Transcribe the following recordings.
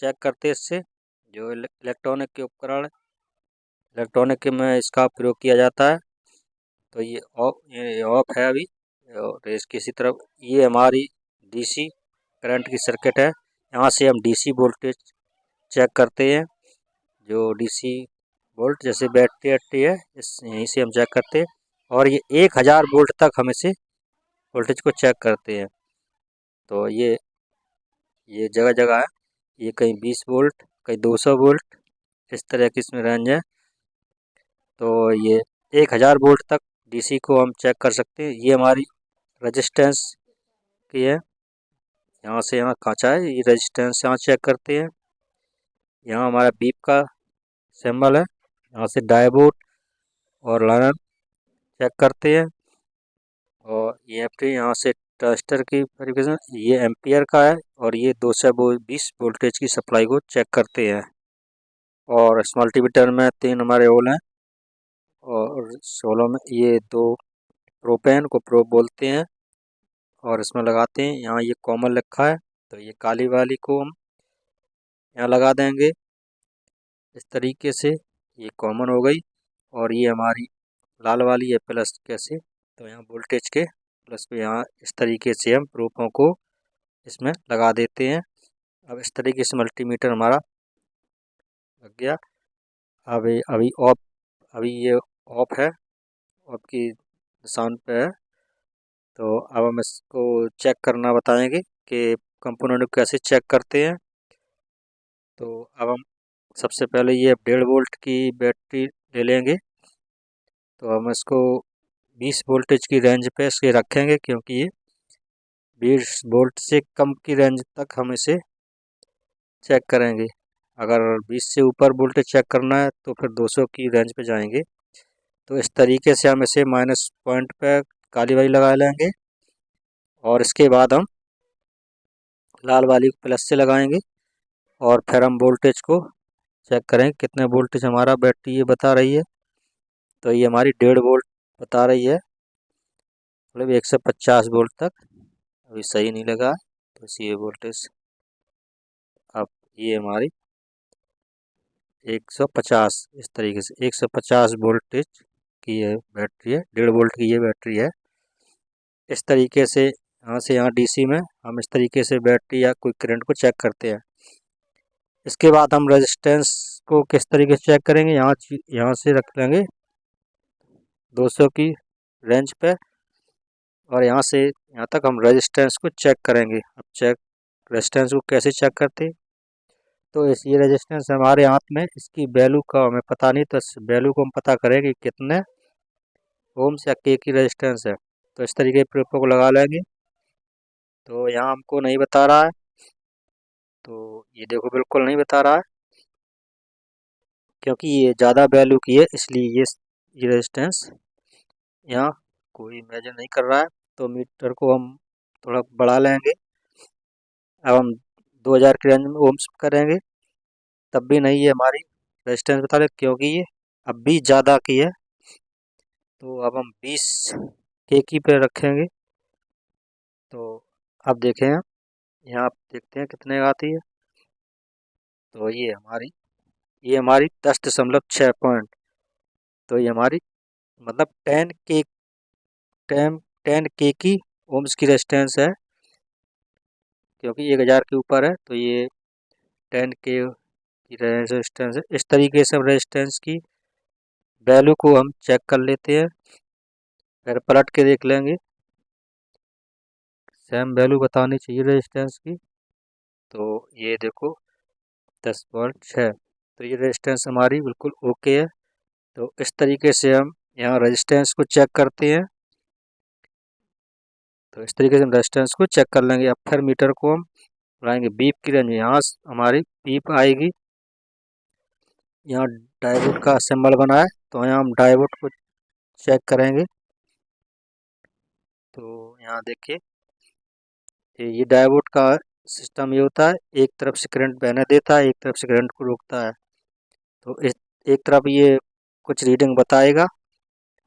Check करते हैं इससे। जो इलेक्ट्रॉनिक के उपकरण इलेक्ट्रॉनिक के में इसका प्रयोग किया जाता है। तो ये ऑफ है अभी। और इसकी इसी तरफ ये हमारी डीसी करंट की सर्किट है। यहाँ से हम डीसी वोल्टेज चेक करते हैं। जो डीसी वोल्ट जैसे बैटरी वैटरी है यहीं से हम चेक करते हैं। और ये 1000 वोल्ट तक हम इसे वोल्टेज को चेक करते हैं। तो ये जगह जगह है। ये कहीं 20 वोल्ट, कहीं 200 वोल्ट, इस तरह की इसमें रेंज है। तो ये 1000 वोल्ट तक डीसी को हम चेक कर सकते हैं। ये हमारी रेजिस्टेंस की है। यहाँ से यहाँ खाँचा है, ये रेजिस्टेंस यहाँ चेक करते हैं। यहाँ हमारा बीप का सिंबल है। यहाँ से डायोड और लाइन चेक करते हैं। और ये यहाँ से ट्रांजिस्टर की वेरिफिकेशन, ये एम्पियर का है। और ये 220 वोल्टेज की सप्लाई को चेक करते हैं। और इस मल्टीमीटर में 3 हमारे होल हैं। और 16 में ये 2 प्रोपेन को प्रोब बोलते हैं। और इसमें लगाते हैं। यहाँ ये कॉमन लिखा है, तो ये काली वाली को हम यहाँ लगा देंगे इस तरीके से। ये कॉमन हो गई। और ये हमारी लाल वाली है प्लस कैसे, तो यहाँ वोल्टेज के प्लस को यहाँ इस तरीके से हम प्रूफों को इसमें लगा देते हैं। अब इस तरीके से मल्टीमीटर हमारा लग गया। अभी ये ऑफ है, ऑफ की निशान पे है। तो अब हम इसको चेक करना बताएंगे कि कंपोनेंट को कैसे चेक करते हैं। तो अब हम सबसे पहले ये 1.5 वोल्ट की बैटरी ले लेंगे। तो हम इसको 20 वोल्टेज की रेंज पे इसके रखेंगे, क्योंकि ये 20 वोल्ट से कम की रेंज तक हम इसे चेक करेंगे। अगर 20 से ऊपर वोल्टेज चेक करना है तो फिर 200 की रेंज पे जाएंगे। तो इस तरीके से हम इसे माइनस पॉइंट पे काली वाली लगा लेंगे। और इसके बाद हम लाल वाली को प्लस से लगाएंगे। और फिर हम वोल्टेज को चेक करें कितने वोल्टेज हमारा बैटरी ये बता रही है। तो ये हमारी 1.5 वोल्ट बता रही है, मतलब 150 वोल्ट तक। अभी सही नहीं लगा, तो इसी वोल्टेज अब ये हमारी 150 इस तरीके से 150 वोल्टेज की ये बैटरी है। 1.5 वोल्ट की ये बैटरी है। इस तरीके से यहाँ से यहाँ डीसी में हम इस तरीके से बैटरी या कोई करंट को चेक करते हैं। इसके बाद हम रेजिस्टेंस को किस तरीके से चेक करेंगे, यहाँ से रख लेंगे 200 की रेंज पे। और यहाँ से यहाँ तक हम रेजिस्टेंस को चेक करेंगे। अब रेजिस्टेंस को कैसे चेक करते हैं, तो ये रेजिस्टेंस हमारे हाथ में, इसकी वैल्यू का हमें पता नहीं, तो इस वैल्यू को हम पता करेंगे कितने ओम्स या के की रेजिस्टेंस है। तो इस तरीके के प्रूफ को लगा लेंगे। तो यहाँ हमको नहीं बता रहा है, तो ये देखो बिल्कुल नहीं बता रहा है, क्योंकि ये ज़्यादा वैल्यू की है, इसलिए ये रेजिस्टेंस यहाँ कोई मेजर नहीं कर रहा है। तो मीटर को हम थोड़ा बढ़ा लेंगे। अब हम 2000 की रेंज में ओम्स करेंगे, तब भी नहीं ये हमारी रेजिस्टेंस बता रहे, क्योंकि ये अब भी ज़्यादा की है। तो अब हम 20 के की पे रखेंगे। तो अब देखें, यहाँ आप देखते हैं कितने आती है। तो ये हमारी 10.6 पॉइंट। तो ये हमारी मतलब 10 के की ओम्स की रेजिस्टेंस है, क्योंकि 1000 के ऊपर है। तो ये 10 के की रेजिस्टेंस है। इस तरीके से हम रेजिस्टेंस की वैल्यू को हम चेक कर लेते हैं। फिर पलट के देख लेंगे, सेम वैल्यू बतानी चाहिए रेजिस्टेंस की। तो ये देखो 10.6। तो ये रेजिस्टेंस हमारी बिल्कुल ओके है। तो इस तरीके से हम यहाँ रेजिस्टेंस को चेक करते हैं। तो इस तरीके से हम रेजिस्टेंस को चेक कर लेंगे। अब फिर मीटर को हम लगाएंगे बीप की रेंज में। यहाँ हमारी बीप आएगी, यहाँ डायोड का सिंबल बना है, तो यहाँ हम डायोड को चेक करेंगे। तो यहाँ देखिए, ये डायोड का सिस्टम ये होता है, एक तरफ से करंट बहने देता है, एक तरफ से करंट को रोकता है। तो एक तरफ ये कुछ रीडिंग बताएगा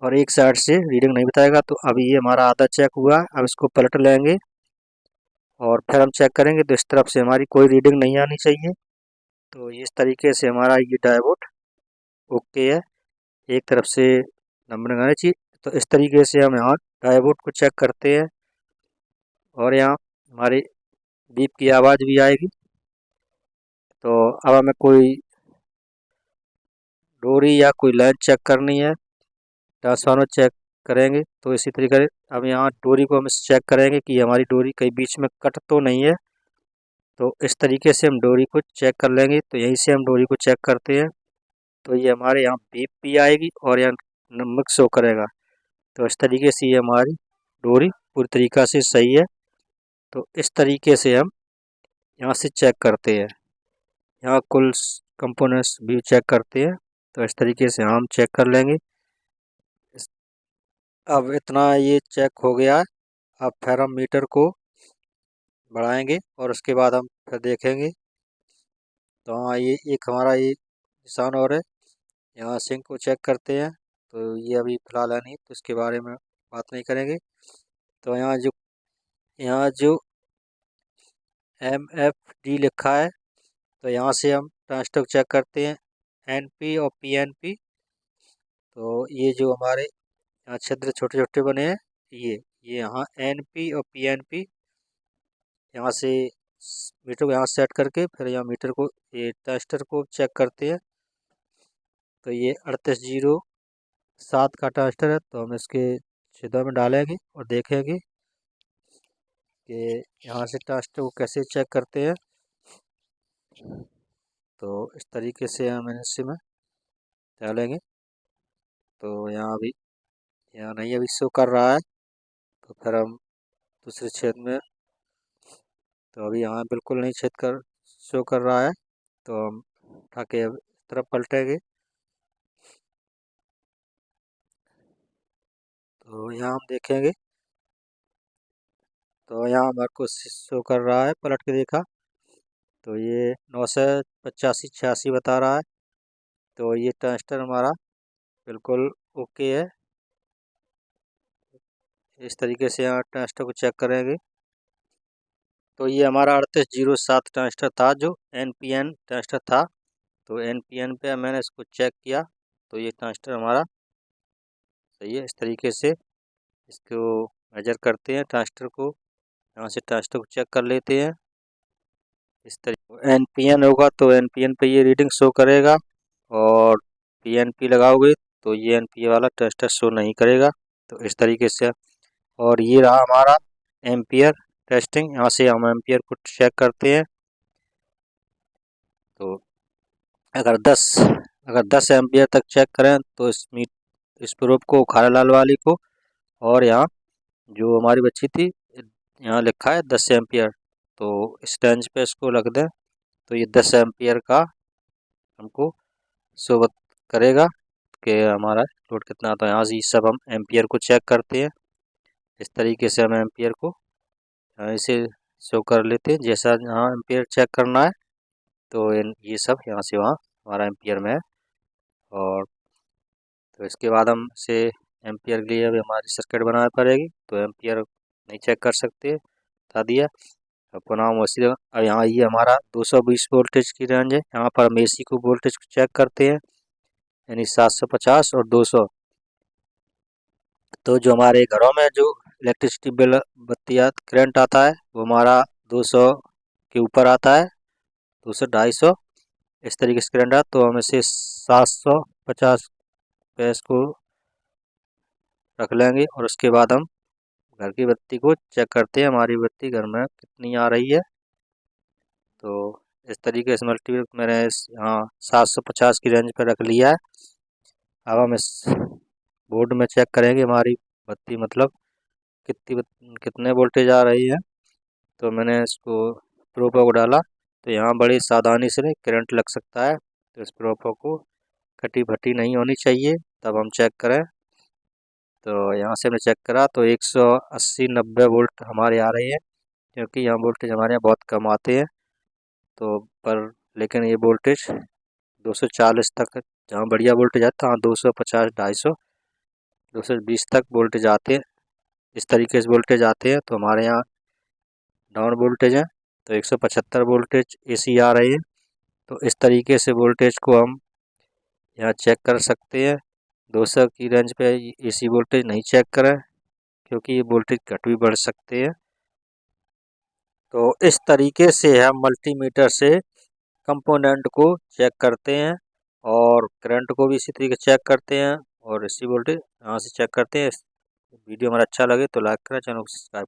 और एक साइड से रीडिंग नहीं बताएगा। तो अभी ये हमारा आधा चेक हुआ। अब इसको पलट लेंगे और फिर हम चेक करेंगे। तो इस तरफ से हमारी कोई रीडिंग नहीं आनी चाहिए, तो इस तरीके से हमारा ये डायोड ओके है, एक तरफ से नंबर आना चाहिए। तो इस तरीके से हम यहाँ डायोड को चेक करते हैं और यहाँ हमारी बीप की आवाज़ भी आएगी। तो अब हमें कोई डोरी या कोई लाइन चेक करनी है, ट्रांसफार्मर चेक करेंगे। तो इसी तरीके से अब यहाँ डोरी को हम चेक करेंगे कि हमारी डोरी कहीं बीच में कट तो नहीं है। तो इस तरीके से हम डोरी को चेक कर लेंगे। तो यहीं से हम डोरी को चेक करते हैं। तो ये हमारे यहाँ बीप भी आएगी और यहाँ नंबर शो करेगा। तो इस तरीके से ये हमारी डोरी पूरी तरीक़ा से सही है। तो इस तरीके से हम यहाँ से चेक करते हैं, यहाँ कुल कंपोनेंट्स भी चेक करते हैं। तो इस तरीके से हम चेक कर लेंगे। अब इतना ये चेक हो गया है। अब फिर हम मीटर को बढ़ाएंगे और उसके बाद हम फिर देखेंगे। तो हाँ, ये एक हमारा ये निशान और है, यहाँ सिंक को चेक करते हैं। तो ये अभी फ़िलहाल है नहीं, तो इसके बारे में बात नहीं करेंगे। तो यहाँ जो MFD लिखा है, तो यहाँ से हम ट्रांजिस्टर चेक करते हैं, NP और PNP। तो ये जो हमारे यहाँ छिद्र छोटे छोटे बने हैं, ये यहाँ NP और PNP, यहाँ से मीटर को यहाँ सेट करके फिर यहाँ मीटर को ये ट्रांजिस्टर को चेक करते हैं। तो ये 3807 का ट्रांजिस्टर है। तो हम इसके छिद्र में डालेंगे और देखेंगे कि यहाँ से ट्रांजिस्टर को कैसे चेक करते हैं। तो इस तरीके से हम इसमें डालेंगे। तो यहाँ नहीं अभी शो कर रहा है। तो फिर हम दूसरे छेद में, तो अभी यहाँ बिल्कुल नहीं शो कर रहा है। तो हम उठा के इस तरफ पलटेंगे। तो यहाँ हम देखेंगे, तो यहाँ हमारे को शो कर रहा है, पलट के देखा तो ये 985-86 बता रहा है। तो ये ट्रांजिस्टर हमारा बिल्कुल ओके है। इस तरीके से यहाँ ट्रांजिस्टर को चेक करेंगे। तो ये हमारा 3807 ट्रांजिस्टर था, जो NPN ट्रांजिस्टर था। तो NPN पे मैंने इसको चेक किया, तो ये ट्रांजिस्टर हमारा सही है। इस तरीके से इसको मेजर करते हैं ट्रांजिस्टर को, यहाँ से ट्रांजिस्टर को चेक कर लेते हैं। इस तरीके NPN होगा तो NPN पे ये रीडिंग शो करेगा, और PNP लगाओगे तो ये NPN वाला ट्रांजिस्टर शो नहीं करेगा। तो इस तरीके से, और ये रहा हमारा एम्पियर टेस्टिंग, यहाँ से हम एम्पियर को चेक करते हैं। तो अगर 10 एम्पियर तक चेक करें तो इस प्रोब को उखाड़ा लाल वाली को, और यहाँ जो हमारी बच्ची थी यहाँ लिखा है 10 एम्पियर, तो इस रेंज पे इसको रख दें। तो ये 10 एम्पियर का हमको शो करेगा कि हमारा लोड कितना आता है। यहाँ से सब हम एम्पियर को चेक करते हैं। इस तरीके से हम एम्पियर को इसे शो कर लेते हैं, जैसा यहाँ एम्पियर चेक करना है। तो ये सब यहाँ से वहाँ हमारा एम्पियर में है। और तो इसके बाद हम से एम्पियर के लिए अभी हमारी सर्किट बनानी पड़ेगी। तो एम्पियर नहीं चेक कर सकते, बता दिया। अब पुनः हम उसी अब यहाँ ये हमारा 220 वोल्टेज की रेंज है। यहाँ पर हम AC को वोल्टेज को चेक करते हैं, यानी 750 और 200। तो जो हमारे घरों में जो इलेक्ट्रिसिटी बिल बत्ती करंट आता है, वो हमारा 200 के ऊपर आता है, 200-250 इस तरीके से करंट आता। तो हम इसे 750 पे इसको रख लेंगे, और उसके बाद हम घर की बत्ती को चेक करते हैं, हमारी बत्ती घर में कितनी आ रही है। तो इस तरीके से मल्टीमीटर मैंने यहाँ 750 की रेंज पर रख लिया है। अब हम इस बोर्ड में चेक करेंगे हमारी बत्ती मतलब कितने वोल्टेज आ रही है। तो मैंने इसको प्रोपो को डाला, तो यहाँ बड़ी सावधानी से करंट लग सकता है। तो इस प्रोपो को कटी फटी नहीं होनी चाहिए, तब हम चेक करें। तो यहाँ से हमने चेक करा तो 180-90 वोल्ट हमारे आ रही है, क्योंकि यहाँ वोल्टेज हमारे यहाँ बहुत कम आते हैं। तो लेकिन ये वोल्टेज 240 तक, जहाँ बढ़िया वोल्टेज आता है वहाँ 250-250 220 तक वोल्टेज आते हैं। इस तरीके से वोल्टेज आते हैं। तो हमारे यहाँ डाउन वोल्टेज है, तो 175 वोल्टेज AC आ रही है। तो इस तरीके से वोल्टेज को हम यहाँ चेक कर सकते हैं। 200 की रेंज पे एसी वोल्टेज नहीं चेक करें, क्योंकि ये वोल्टेज घट भी बढ़ सकते हैं। तो इस तरीके से हम मल्टीमीटर से कंपोनेंट को चेक करते हैं और करंट को भी इसी तरीके चेक करते हैं और एसी वोल्टेज यहाँ से चेक करते हैं। वीडियो हमारा अच्छा लगे तो लाइक करें, चैनल को सब्सक्राइब